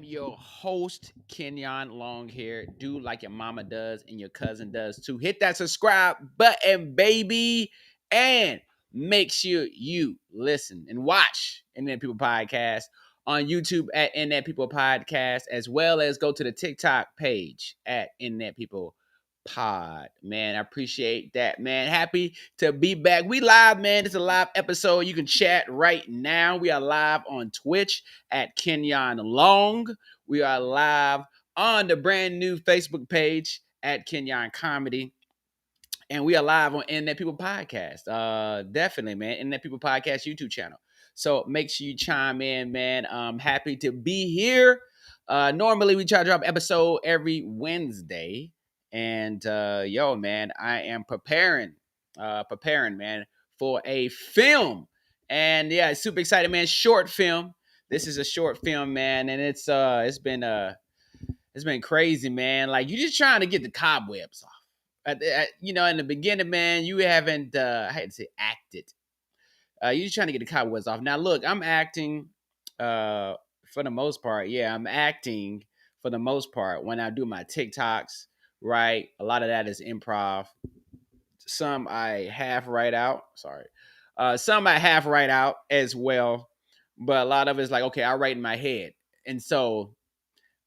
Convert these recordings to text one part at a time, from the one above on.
Your host, Kenyon Long here. Do like your mama does and your cousin does too. Hit that subscribe button, baby. And make sure you listen and watch Internet People Podcast on YouTube at Internet People Podcast, as well as go to the TikTok page at Internet People Pod. Man, I appreciate that, man. Happy to be back. We live, man. It's a live episode. You can chat right now. We are live on Twitch at Kenyon Long. We are live on the brand new Facebook page at Kenyon Comedy. And we are live on Internet People Podcast. Definitely, man. Internet People Podcast YouTube channel. So make sure you chime in, man. I'm happy to be here. Normally, we try to drop an episode every Wednesday. And yo, man, I am preparing, man, for a film. And yeah, super excited, man. Short film. This is a short film, man, and it's been crazy, man. Like you just trying to get the cobwebs off. In the beginning, man, you haven't I had to say acted. You're just trying to get the cobwebs off. Now, look, I'm acting for the most part. Yeah, I'm acting for the most part when I do my TikToks. Right, a lot of that is improv. Some I half write out. Sorry, some I half write out as well. But a lot of it's like, okay, I write in my head, and so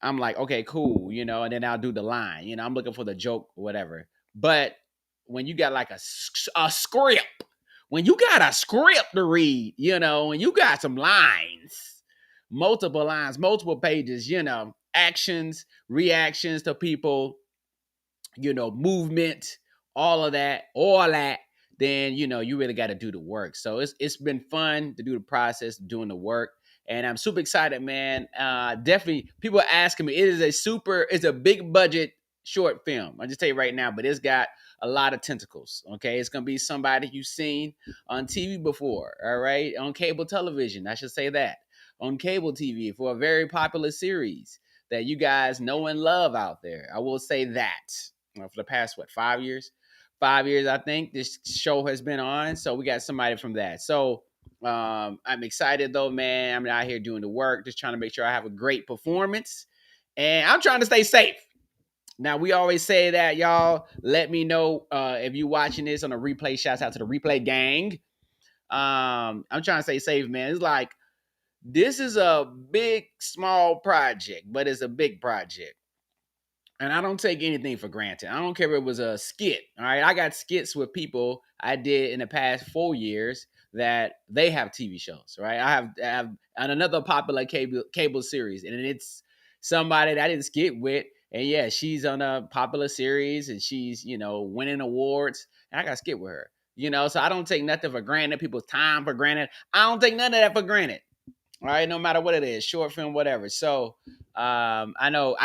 I'm like, okay, cool, and then I'll do the line. I'm looking for the joke or whatever. But when you got like a script, when you got a script to read, and you got some lines, multiple lines, multiple pages, actions, reactions to people, movement, all that, then you really got to do the work. So it's been fun to do the process, doing the work. And I'm super excited, man. Definitely, people are asking me. It's a big budget short film. I'll just tell you right now, but it's got a lot of tentacles. Okay, it's gonna be somebody you've seen on TV before. All right, on cable television. I should say that on cable TV for a very popular series that you guys know and love out there. I will say that for the past 5 years. 5 years, I think this show has been on. So we got somebody from that. So I'm excited though, man. I'm out here doing the work, just trying to make sure I have a great performance, and I'm trying to stay safe. Now we always say that, y'all. Let me know if you're watching this on a replay. Shouts out to the replay gang. I'm trying to stay safe, man. It's like this is a big, small project, but it's a big project. And I don't take anything for granted. I don't care if it was a skit. All right. I got skits with people I did in the past 4 years that they have TV shows, right? I have on another popular cable series, and it's somebody that I didn't skit with. And yeah, she's on a popular series and she's, winning awards. And I got skit with her. So I don't take nothing for granted, people's time for granted. I don't take none of that for granted. All right, no matter what it is, short film, whatever. So I know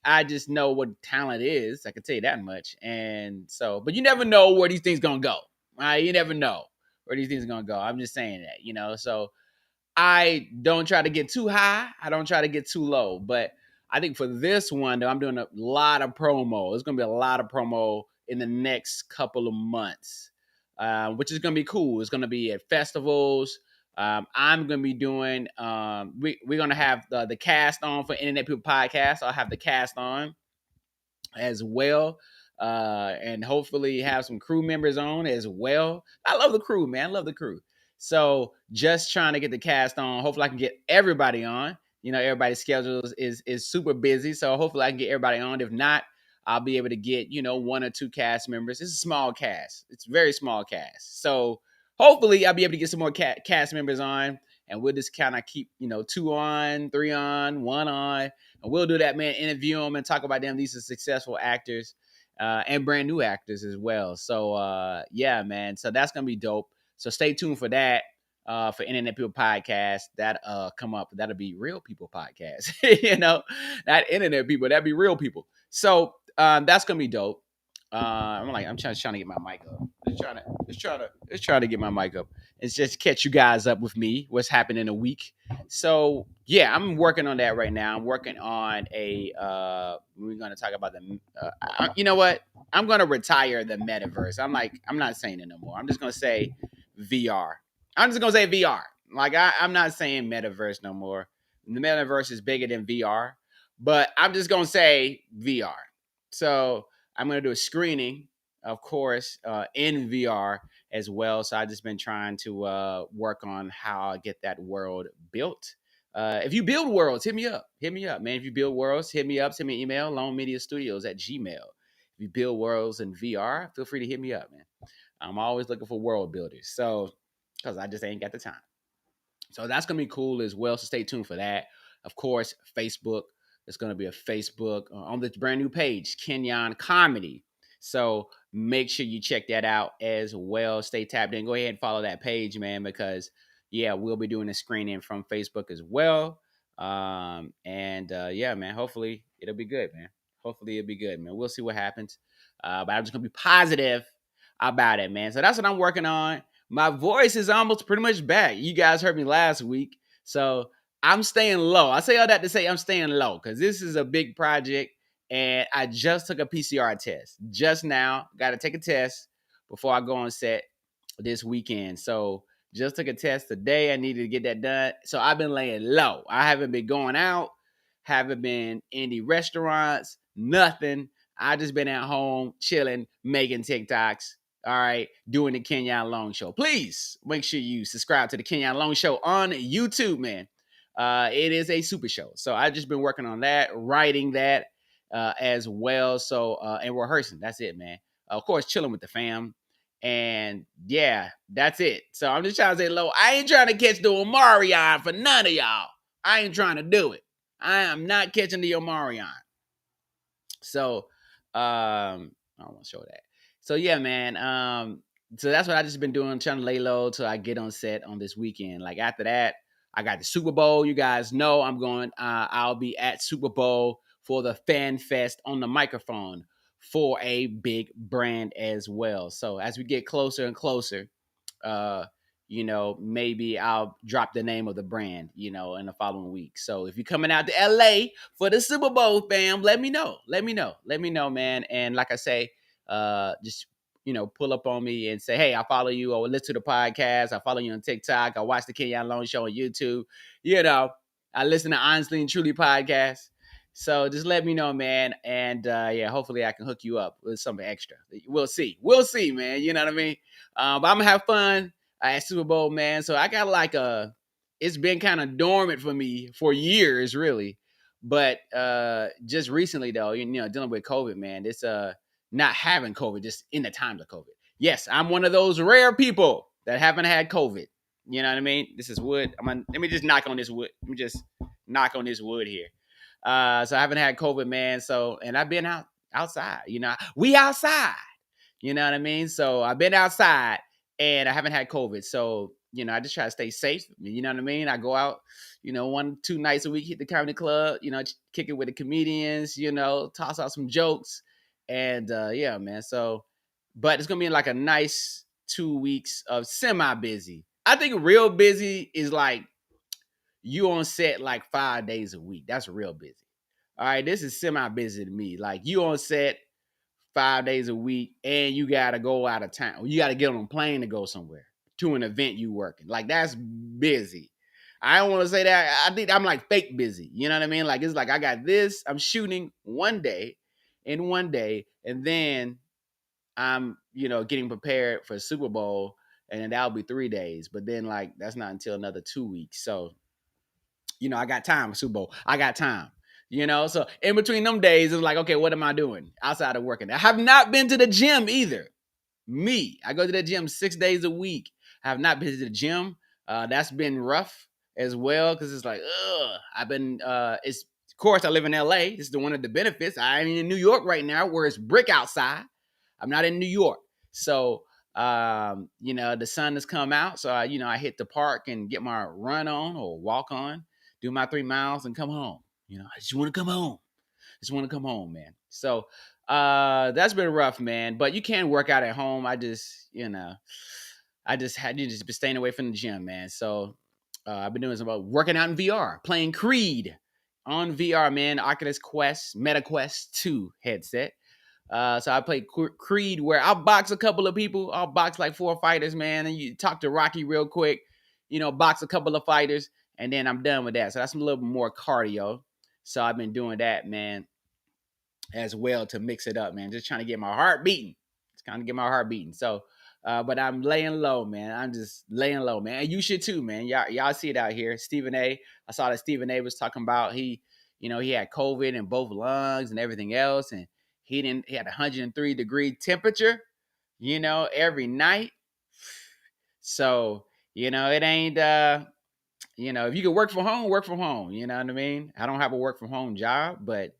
I just know what talent is. I can tell you that much. And so, but you never know where these things gonna go. All right, you never know where these things are gonna go. I'm just saying that. So I don't try to get too high. I don't try to get too low. But I think for this one, though, I'm doing a lot of promo. There's gonna be a lot of promo in the next couple of months, which is gonna be cool. It's gonna be at festivals. I'm gonna be doing. We're gonna have the cast on for Internet People Podcast. I'll have the cast on as well, and hopefully have some crew members on as well. I love the crew, man. I love the crew. So just trying to get the cast on. Hopefully, I can get everybody on. Everybody's schedules is super busy, so hopefully I can get everybody on. If not, I'll be able to get one or two cast members. It's a small cast. It's a very small cast. So hopefully I'll be able to get some more cast members on, and we'll just kind of keep, two on, three on, one on, and we'll do that, man. Interview them and talk about them. These are successful actors and brand new actors as well. So yeah, man. So that's gonna be dope. So stay tuned for that. For Internet People Podcast, that come up. That'll be Real People Podcast. Not Internet People. That'd be Real People. So that's gonna be dope. I'm trying to get my mic up. Just trying to get my mic up. It's just catch you guys up with me. What's happening in a week? So yeah, I'm working on that right now. I'm working on a. We're gonna talk about the. You know what? I'm gonna retire the metaverse. I'm not saying it no more. I'm just gonna say VR. I'm just gonna say VR. Like I'm not saying metaverse no more. The metaverse is bigger than VR, but I'm just gonna say VR. So I'm gonna do a screening, of course, in VR as well. So I just been trying to work on how I get that world built. If you build worlds, hit me up. Hit me up, man. If you build worlds, hit me up. Send me an email, longmediastudios@gmail. If you build worlds in VR, feel free to hit me up, man. I'm always looking for world builders. So, because I just ain't got the time. So that's gonna be cool as well. So stay tuned for that. Of course, Facebook. It's gonna be a Facebook on this brand new page, Kenyon Comedy. So make sure you check that out as well. Stay tapped in. Go ahead and follow that page, man, because yeah, we'll be doing a screening from Facebook as well. Yeah, man. Hopefully it'll be good, man. Hopefully it'll be good, man. We'll see what happens. But I'm just gonna be positive about it, man. So that's what I'm working on. My voice is almost pretty much back. You guys heard me last week. So I'm staying low. I say all that to say I'm staying low because this is a big project. And I just took a PCR test just now. Got to take a test before I go on set this weekend. So just took a test today. I needed to get that done. So I've been laying low. I haven't been going out, haven't been in any restaurants, nothing. I just been at home chilling, making TikToks. All right, doing the Kenyon Long Show. Please make sure you subscribe to the Kenyon Long Show on YouTube, man. It is a super show. So I've just been working on that, writing that as well. So and rehearsing. That's it, man. Of course, chilling with the fam. And yeah, that's it. So I'm just trying to say, low. I ain't trying to catch the Omarion for none of y'all. I ain't trying to do it. I am not catching the Omarion. So I don't want to show that. So yeah, man. So that's what I just been doing, trying to lay low till I get on set on this weekend. Like after that, I got the Super Bowl. You guys know I'm going. I'll be at Super Bowl for the Fan Fest on the microphone for a big brand as well. So as we get closer and closer, uh, maybe I'll drop the name of the brand, in the following week. So if you're coming out to LA for the Super Bowl, fam, let me know. Let me know, man. And like I say, just pull up on me and say, hey, I follow you, or listen to the podcast. I follow you on TikTok. I watch the Kenyon Long Show on YouTube. I listen to Honestly and Truly podcast. So just let me know, man. And yeah, hopefully I can hook you up with something extra. We'll see. We'll see, man. You know what I mean? But I'm gonna have fun at Super Bowl, man. So I got it's been kind of dormant for me for years, really. But just recently, though, dealing with COVID, man, it's not having COVID, just in the times of COVID. Yes, I'm one of those rare people that haven't had COVID. You know what I mean? This is wood. Let me just knock on this wood. Let me just knock on this wood here. So I haven't had COVID, man. So, and I've been outside, we outside, you know what I mean? So I've been outside and I haven't had COVID. So, I just try to stay safe. You know what I mean? I go out, 1-2 nights a week, hit the comedy club, kick it with the comedians, toss out some jokes. And yeah, man. So, but it's going to be like a nice 2 weeks of semi busy. I think real busy is like you on set like 5 days a week. That's real busy. All right, this is semi busy to me. Like you on set 5 days a week and you got to go out of town. You got to get on a plane to go somewhere to an event you working. Like that's busy. I don't want to say that. I think I'm like fake busy. You know what I mean? Like it's like I got this. I'm shooting one day, and then I'm getting prepared for Super Bowl, and then that'll be 3 days. But then like that's not until another 2 weeks. So I got time for Super Bowl. I got time. So in between them days, it's like, okay, what am I doing outside of working? I have not been to the gym either. I go to the gym 6 days a week. I have not been to the gym. That's been rough as well because it's like, I've been. Of course I live in LA. This is one of the benefits. I'm in New York right now, where it's brick outside. I'm not in New York, so the sun has come out. So I hit the park and get my run on or walk on, do my 3 miles and come home. I just want to come home. Man. So that's been rough, man. But you can work out at home. I just had to just be staying away from the gym, man. So I've been doing some about working out in VR, playing Creed on VR, man. Oculus Quest, Meta Quest 2 headset. So I played Creed, where I'll box a couple of people. I'll box like 4 fighters, man. And you talk to Rocky real quick, box a couple of fighters. and then I'm done with that. So that's a little bit more cardio. So I've been doing that, man, as well to mix it up, man. Just trying to get my heart beating. Just kind of get my heart beating. So, but I'm laying low, man. I'm just laying low, man. And you should too, man. Y'all see it out here. Stephen A. I saw that Stephen A. was talking about he had COVID in both lungs and everything else, and he had 103-degree temperature, every night. So, it ain't if you can work from home, work from home. You know what I mean? I don't have a work from home job, but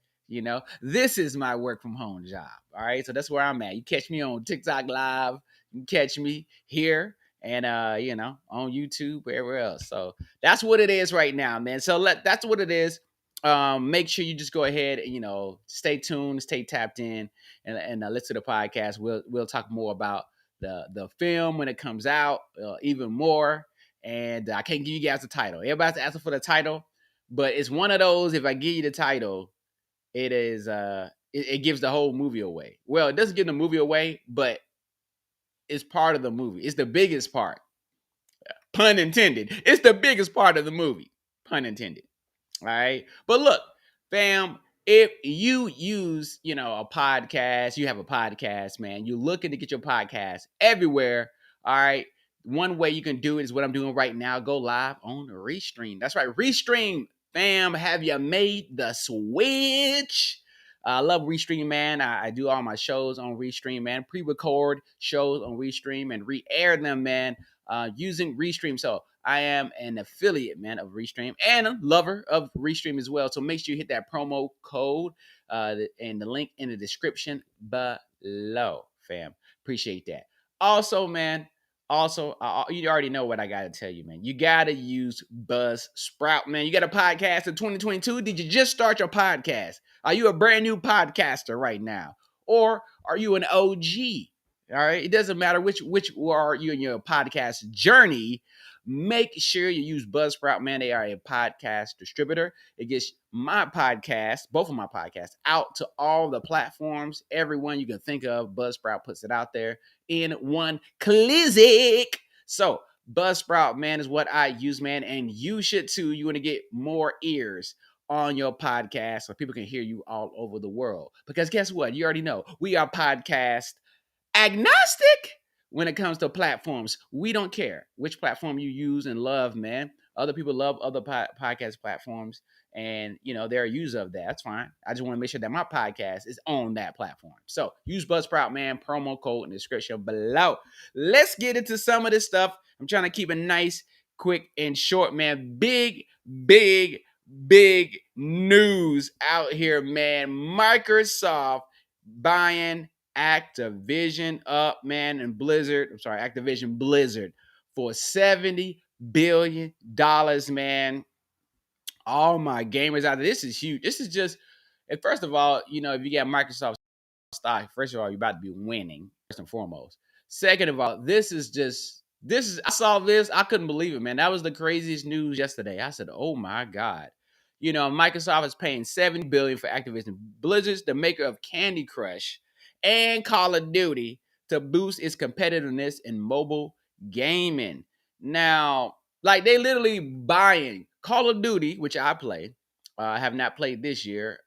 this is my work from home job. All right. So that's where I'm at. You catch me on TikTok Live, you catch me here and on YouTube, wherever else. So that's what it is right now, man. So that's what it is. Make sure you just go ahead and stay tuned, stay tapped in, and listen to the podcast. We'll talk more about the film when it comes out, even more. And I can't give you guys the title. Everybody's asking for the title, but it's one of those. If I give you the title, it is it gives the whole movie away. Well, it doesn't give the movie away, but it's part of the movie. It's the biggest part. Pun intended. It's the biggest part of the movie. Pun intended. All right. But look, fam, if you use, a podcast, you have a podcast, man, you're looking to get your podcast everywhere. All right. One way you can do it is what I'm doing right now. Go live on Restream. That's right. Restream, fam. Have you made the switch? I love Restream, man. I do all my shows on Restream, man. Pre-record shows on Restream and re-air them, man, using Restream. So I am an affiliate, man, of Restream and a lover of Restream as well. So make sure you hit that promo code and the link in the description below, fam. Appreciate that. Also, man, you already know what I got to tell you, man. You got to use Buzzsprout, man. You got a podcast in 2022? Did you just start your podcast? Are you a brand new podcaster right now? Or are you an OG? All right. It doesn't matter which are you in your podcast journey. Make sure you use Buzzsprout, man. They are a podcast distributor. It gets my podcast, both of my podcasts, out to all the platforms. Everyone you can think of, Buzzsprout puts it out there in one click. So Buzzsprout, man, is what I use, man. And you should too. You want to get more ears on your podcast so people can hear you all over the world. Because guess what? You already know we are podcast agnostic when it comes to platforms. We don't care which platform you use and love, man. Other people love other podcast platforms, and they're a user of that. That's fine. I just want to make sure that my podcast is on that platform. So use Buzzsprout, man. Promo code in the description below. Let's get into some of this stuff. I'm trying to keep it nice, quick, and short, man. Big news out here, man. Microsoft buying Activision up, man, and Activision Blizzard for $70 billion, man. All my gamers out there, this is huge. This is just, and first of all, if you get Microsoft stock, first of all, you're about to be winning, first and foremost. Second of all, I saw this, I couldn't believe it, man. That was the craziest news yesterday. I said, oh my God. Microsoft is paying $70 billion for Activision Blizzard's the maker of Candy Crush and Call of Duty to boost its competitiveness in mobile gaming. Now, like they literally buying Call of Duty, which I play. I have not played this year,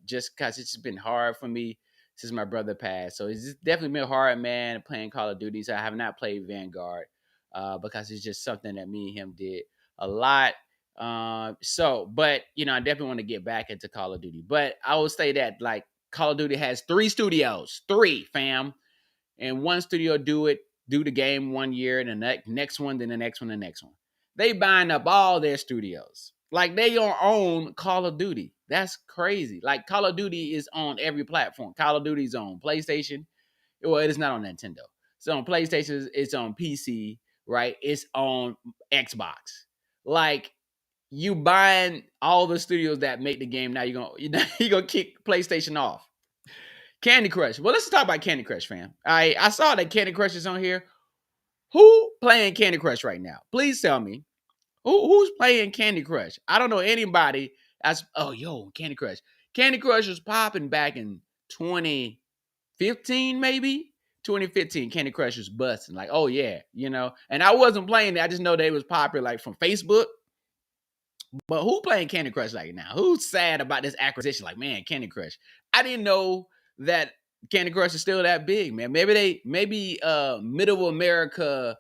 just because it's just been hard for me since my brother passed. So it's definitely been hard, man, playing Call of Duty. So I have not played Vanguard because it's just something that me and him did a lot. But I definitely want to get back into Call of Duty. But I will say that like Call of Duty has 3 studios, 3 fam, and one studio do the game 1 year, and the next one, then the next one, the next one. They buying up all their studios. Like they own Call of Duty. That's crazy. Like Call of Duty is on every platform. Call of Duty is on PlayStation. Well, it is not on Nintendo. It's on PlayStation. It's on PC, right? It's on Xbox. Like you buying all the studios that make the game. Now you're gonna kick PlayStation off. Candy Crush. Well, let's talk about Candy Crush, fam. I saw that Candy Crush is on here. Who playing Candy Crush right now? Please tell me. Who's playing Candy Crush? I don't know anybody that's, Candy Crush. Candy Crush was popping back in 2015, maybe? 2015, Candy Crush was busting. Like, oh yeah, and I wasn't playing it. I just know that it was popular, like from Facebook. But who playing Candy Crush like now? Who's sad about this acquisition? Like, man, Candy Crush. I didn't know that Candy Crush is still that big, man. Maybe middle America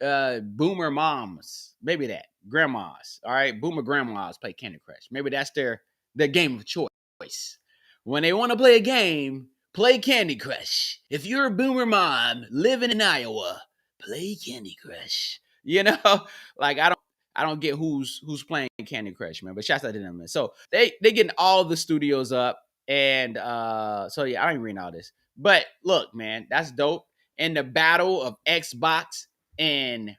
boomer moms, maybe that grandmas, all right, boomer grandmas play Candy Crush. Maybe that's their game of choice. When they want to play a game, play Candy Crush. If you're a boomer mom living in Iowa, play Candy Crush. You know, like I don't get who's playing Candy Crush, man. But shouts out to them, man. So they getting all the studios up, and so yeah, I ain't reading all this. But look, man, that's dope. In the battle of Xbox and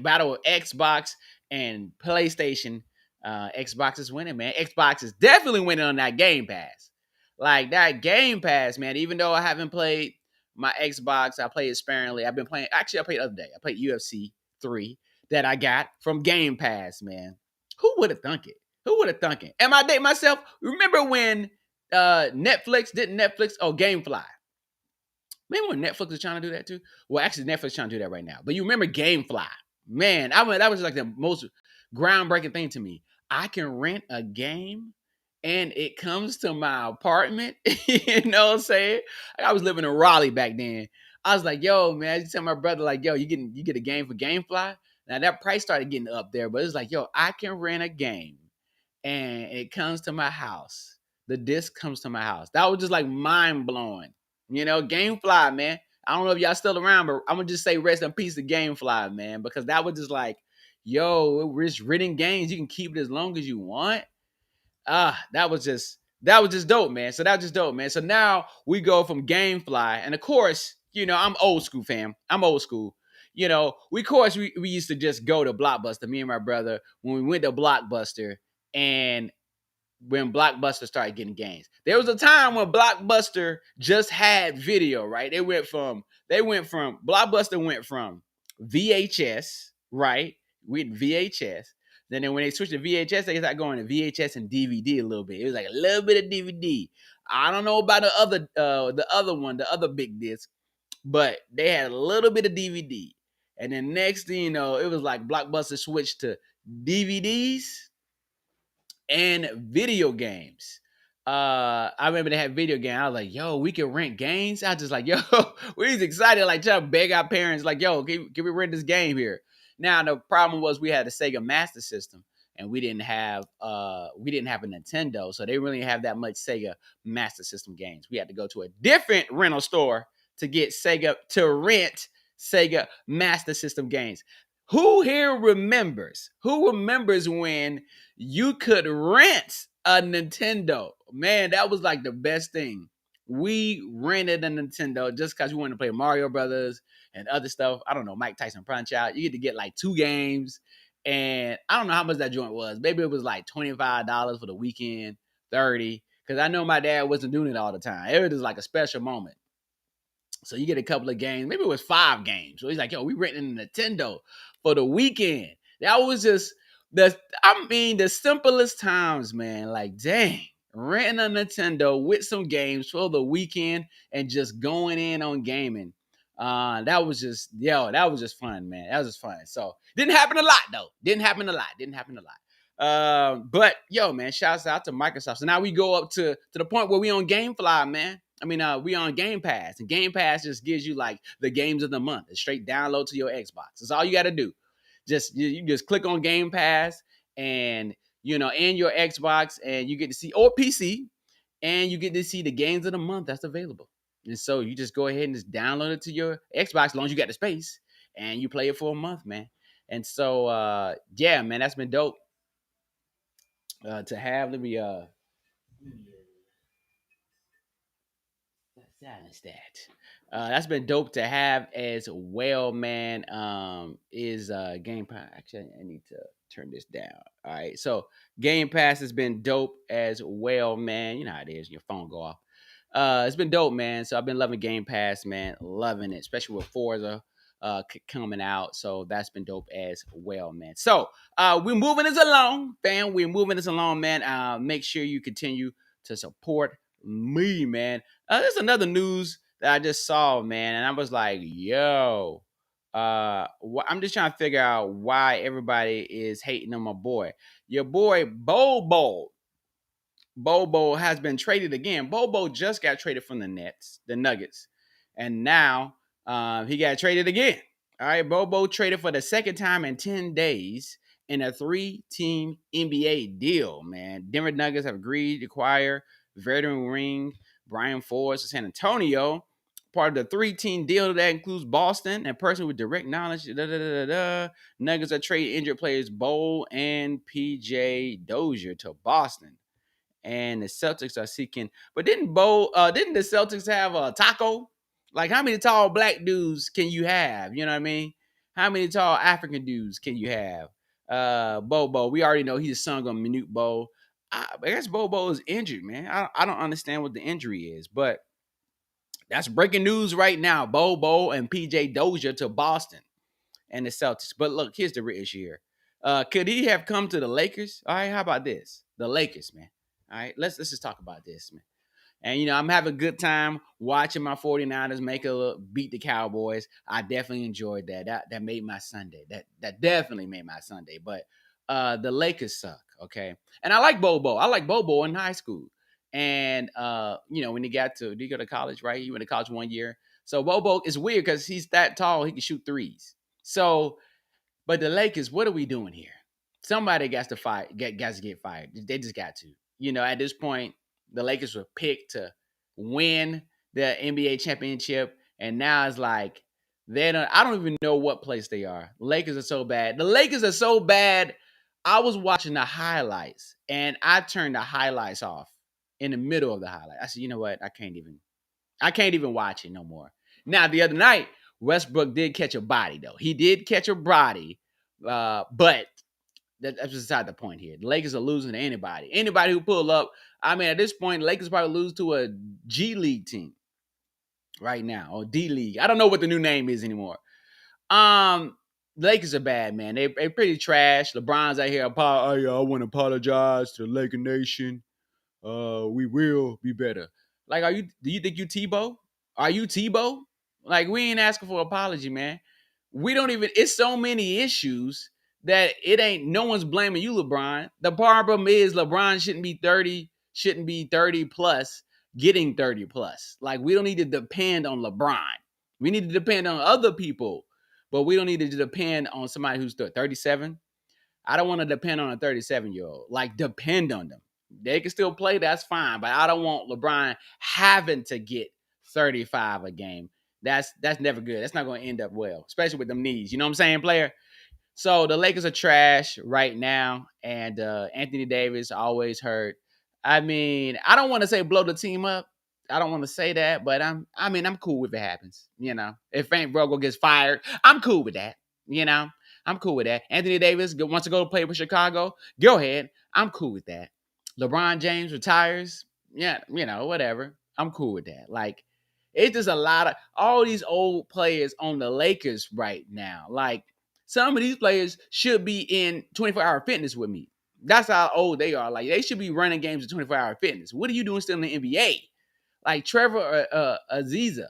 battle of Xbox and PlayStation, Xbox is winning, man. Xbox is definitely winning on that Game Pass. Like that Game Pass, man. Even though I haven't played my Xbox, I play it sparingly. I've been playing. Actually, I played the other day. I played UFC 3 that I got from Game Pass, man. Who would have thunk it? Who would have thunk it? Am I dating myself? Remember when Netflix? Oh, GameFly. Remember when Netflix was trying to do that too? Well, actually, Netflix is trying to do that right now. But you remember GameFly? Man, that was like the most groundbreaking thing to me. I can rent a game and it comes to my apartment. You know what I'm saying? I was living in Raleigh back then. I was like, yo, man, I used to tell my brother, like, yo, you get a game for GameFly. Now that price started getting up there, but it's like, yo, I can rent a game and it comes to my house. The disc comes to my house. That was just like mind blowing. You know, GameFly, man. I don't know if y'all still around, but I'm gonna just say rest in peace to GameFly, man, because that was just like, yo, we're just renting games. You can keep it as long as you want. That was just dope, man. So that was just dope, man. So now we go from GameFly, and of course, you know, I'm old school, fam. I'm old school. You know, we used to just go to Blockbuster, me and my brother, when we went to Blockbuster, and when Blockbuster started getting games. There was a time when Blockbuster just had video, right? They went from Blockbuster went from VHS, right? With VHS. Then when they switched to VHS, they started going to VHS and DVD a little bit. It was like a little bit of DVD. I don't know about the other one, the other big disc, but they had a little bit of DVD. And then next thing you know, it was like Blockbuster switched to DVDs and video games. I remember they had video game. I was like, yo, we can rent games. I was just like, yo, we was excited, like trying to beg our parents, like, yo, can we rent this game here? Now the problem was we had a Sega Master System and we didn't have a Nintendo, so they really didn't have that much Sega Master System games. We had to go to a different rental store to get Sega to rent Sega Master System games. Who here remembers? Who remembers when you could rent a Nintendo? Man, that was like the best thing. We rented a Nintendo just because we wanted to play Mario Brothers and other stuff. I don't know, Mike Tyson Punch Out. You get to get like 2 games. And I don't know how much that joint was. Maybe it was like $25 for the weekend, 30. Because I know my dad wasn't doing it all the time. It was just like a special moment. So you get a couple of games. Maybe it was 5 games. So he's like, yo, we renting a Nintendo for the weekend. That was just the simplest times, man. Like, dang, renting a Nintendo with some games for the weekend and just going in on gaming. That was just fun, man. That was just fun. So didn't happen a lot though. Didn't happen a lot. But yo, man, shouts out to Microsoft. So now we go up to the point where we on GameFly, man. I mean, we on Game Pass, and Game Pass just gives you like the games of the month, a straight download to your Xbox. That's all you got to do. You just click on Game Pass, and in your Xbox, and you get to see, or PC, and you get to see the games of the month that's available. And so you just go ahead and just download it to your Xbox, as long as you got the space, and you play it for a month, man. And so, yeah, man, that's been dope to have. Let me silence that. That's been dope to have as well, man. Is Game Pass. Actually, I need to turn this down. All right. So Game Pass has been dope as well, man. You know how it is. Your phone go off. It's been dope, man. So I've been loving Game Pass, man. Loving it, especially with Forza coming out. So that's been dope as well, man. So we're moving this along, fam. We're moving this along, man. Make sure you continue to support me, man. There's another news that I just saw, man, and I was like, yo, I'm just trying to figure out why everybody is hating on my boy. Your boy Bol Bol. Bol Bol has been traded again. Bol Bol just got traded from the Nuggets, and now he got traded again. All right, Bol Bol traded for the second time in 10 days in a three-team NBA deal, man. Denver Nuggets have agreed to acquire veteran wing Brian Forbes of San Antonio. Part of the three-team deal that includes Boston and person with direct knowledge. Nuggets are trading injured players Bol and PJ Dozier to Boston, and the Celtics are seeking. But didn't the Celtics have a taco? Like, how many tall black dudes can you have? You know what I mean? How many tall African dudes can you have? Bobo, we already know he's son of Minute Bo. I guess Bobo is injured, man. I don't understand what the injury is, but that's breaking news right now. Bobo and PJ Dozier to Boston and the Celtics. But look, here's the real issue here. Could he have come to the Lakers? All right, how about this? The Lakers, man. All right, let's just talk about this, man. And I'm having a good time watching my 49ers beat the Cowboys. I definitely enjoyed that. That made my Sunday. That definitely made my Sunday. But the Lakers suck, okay? And I like Bobo. I like Bobo in high school. And when did he go to college, right? He went to college 1 year. So Bobo is weird because he's that tall, he can shoot threes. So, but the Lakers, what are we doing here? Somebody got to get fired. They just got to. At this point, the Lakers were picked to win the NBA championship, and now it's like I don't even know what place they are. Lakers are so bad. The Lakers are so bad. I was watching the highlights, and I turned the highlights off in the middle of the highlight. I said, you know what? I can't even watch it no more. Now, the other night, Westbrook did catch a body, though. He did catch a body, but that's beside the point here. The Lakers are losing to anybody. Anybody who pull up, I mean, at this point, the Lakers probably lose to a G League team right now, or D League. I don't know what the new name is anymore. The Lakers are bad, man. They're pretty trash. LeBron's out here, I want to apologize to the Laker Nation. We will be better. Like, do you think you Tebow? Are you Tebow? Like, we ain't asking for an apology, man. It's so many issues that no one's blaming you, LeBron. The problem is LeBron shouldn't be 30 plus, getting 30 plus. Like, we don't need to depend on LeBron. We need to depend on other people, but we don't need to depend on somebody who's 37. I don't want to depend on a 37-year-old. Like, depend on them. They can still play, that's fine. But I don't want LeBron having to get 35 a game. That's never good. That's not going to end up well, especially with them knees. You know what I'm saying, player? So the Lakers are trash right now, and Anthony Davis always hurt. I mean, I don't want to say blow the team up. I don't want to say that, but I'm cool if it happens. If Frank Vogel gets fired, I'm cool with that. I'm cool with that. Anthony Davis wants to go play with Chicago. Go ahead. I'm cool with that. LeBron James retires. Yeah, whatever. I'm cool with that. Like, it's just a lot of all these old players on the Lakers right now. Like, some of these players should be in 24-hour fitness with me. That's how old they are. Like, they should be running games in 24-hour fitness. What are you doing still in the NBA? Like Trevor Ariza.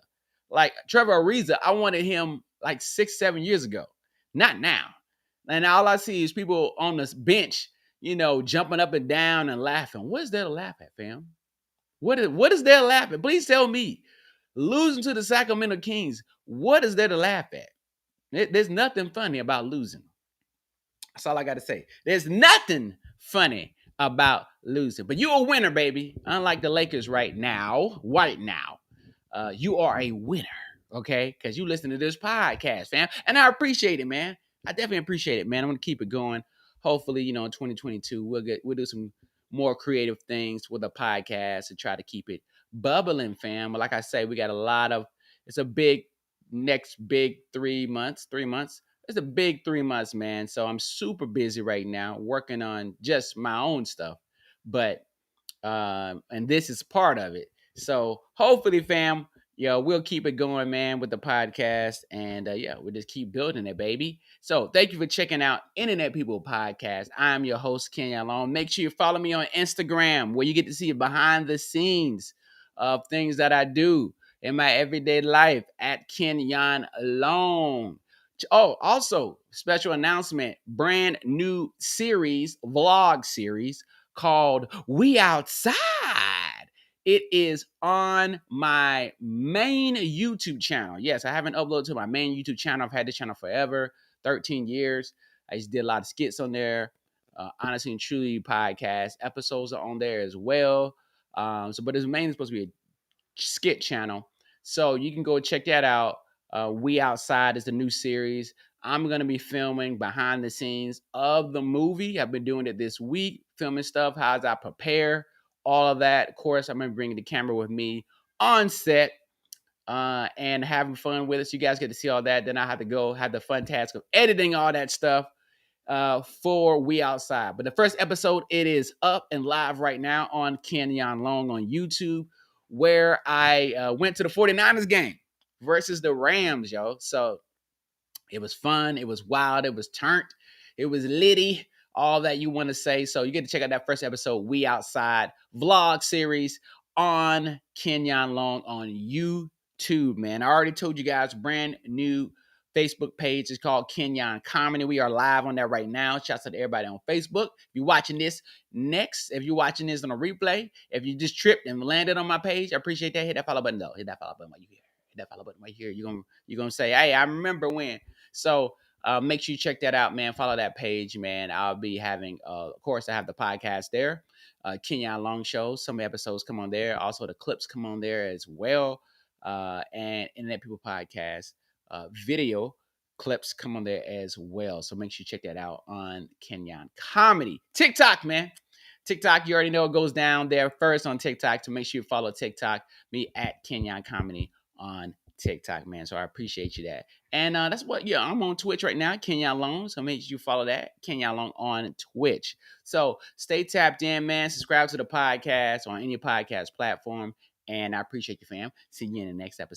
Like Trevor Ariza, I wanted him like 6-7 years ago. Not now. And all I see is people on this bench, jumping up and down and laughing. What is there to laugh at, fam? What is there to laugh at? Please tell me. Losing to the Sacramento Kings, what is there to laugh at? There's nothing funny about losing. That's all I got to say. There's nothing funny about losing. But you're a winner, baby. Unlike the Lakers right now, you are a winner, okay? Because you listen to this podcast, fam. And I appreciate it, man. I definitely appreciate it, man. I'm going to keep it going. Hopefully, in 2022, we'll do some more creative things with the podcast and try to keep it bubbling, fam. But like I say, we got it's a next big 3 months. It's a big 3 months, man. So I'm super busy right now working on just my own stuff. But and this is part of it. So hopefully, fam, we'll keep it going, man, with the podcast. And we'll just keep building it, baby. So thank you for checking out Internet People Podcast. I'm your host, Kenyon Long. Make sure you follow me on Instagram, where you get to see behind the scenes of things that I do in my everyday life at Kenyon Long. Oh, also, special announcement, brand new series, vlog series called We Outside. It is on my main YouTube channel. Yes, I haven't uploaded to my main YouTube channel. I've had this channel forever, 13 years. I just did a lot of skits on there. Honestly and Truly podcast episodes are on there as well. But it's mainly supposed to be a skit channel. So you can go check that out. We Outside is the new series. I'm going to be filming behind the scenes of the movie. I've been doing it this week, filming stuff, how I prepare, all of that. Of course, I'm going to bring the camera with me on set and having fun with us. You guys get to see all that. Then I have to go have the fun task of editing all that stuff for We Outside. But the first episode, it is up and live right now on Kenyon Long on YouTube, where I went to the 49ers game versus the Rams, yo. So it was fun. It was wild. It was turnt. It was litty. All that you want to say. So you get to check out that first episode, We Outside vlog series on Kenyon Long on YouTube, man. I already told you guys, brand new Facebook page is called Kenyon Comedy. We are live on that right now. Shouts out to everybody on Facebook. If you're watching this if you're watching this on a replay, if you just tripped and landed on my page, I appreciate that. Hit that follow button though. Hit that follow button while you here. Hit that follow button right here. You're gonna say, hey, I remember when. So make sure you check that out, man. Follow that page, man. I'll be having, of course, I have the podcast there, Kenyon Long Show. Some episodes come on there. Also, the clips come on there as well. And Internet People Podcast video clips come on there as well. So make sure you check that out on Kenyon Comedy. TikTok, man. TikTok, you already know it goes down there first on TikTok. So make sure you follow TikTok, me at Kenyon Comedy on TikTok, man. So I appreciate you that. And that's what, I'm on Twitch right now, Kenyon Long. So make sure you follow that, Kenyon Long on Twitch. So stay tapped in, man. Subscribe to the podcast on any podcast platform. And I appreciate you, fam. See you in the next episode.